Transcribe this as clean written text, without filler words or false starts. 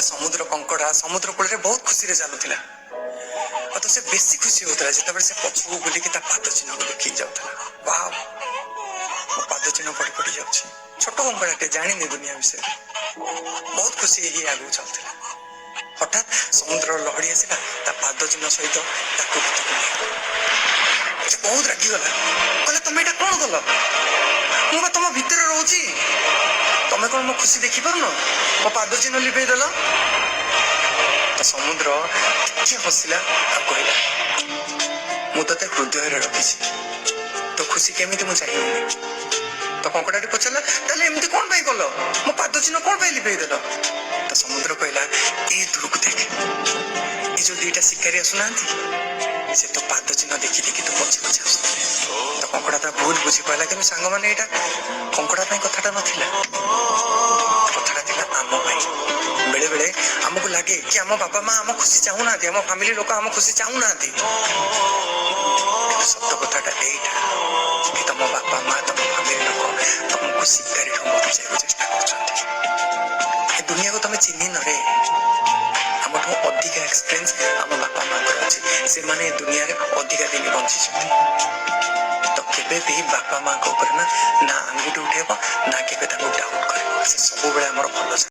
गोटे समुद्र कंकड़ा समुद्र कूल बहुत खुशी रे चलुला तो से बेसी खुशी होता जिते से पछू बुलिकी पाद चिन्ह को देखी जाऊला वाह मो पाद चिन्ह पड़ी पड़ी जाऊँ छोट कंकड़ाटे जानी दुनिया विषय बहुत खुशी आगे चलता हठात समुद्र लहड़ी आसला पाद चिन्ह सहित बहुत रागिगला कहले तुम यहाँ कौन कल मुझे तुम भितर रोची तुम कौन मो खुशी देखी पार मो पाद चिन्ह लिपे देल तो समुद्र टिके हसिला कहला मुझे हृदय रखी तो खुशी केमी मुझे चाहिए तो कंकड़ाटी पचारा ताले एमती कौन पाई कल मो पाद चिन्ह कौन पाई लिपे देल तो समुद्र कहला ए दूरक देख ये जो दुईटा शिकारी आसुना से तो पाद चिन्ह देखी देखी तो पचे पचे आस तो कंकड़ा तो भूल बुझी पाला कि सांग मैंने यहाँ कंकड़ा कथाटा नाला कथाटा था आम बेले बेले आमको लगे कि आम बापा माँ आम खुशी चाहूना आम फैमिली लोक आम खुशी चाहूना सत्य कथाटा यहीटा कि तुम बापा माँ तुम फैमिली लोक तुमको शिकारी मरी जाए चेष्टा कर दुनिया को तुम चिन्ह न रे आमठू अधिका एक्सपीरियंस आम बापा माँ अच्छे से माने दुनिया रे अधिका दिन बंची तो केबे भी बापा माँ ऊपर ना आंगुठी उठेब ना केबे डाउट कर सब बेले आमर भल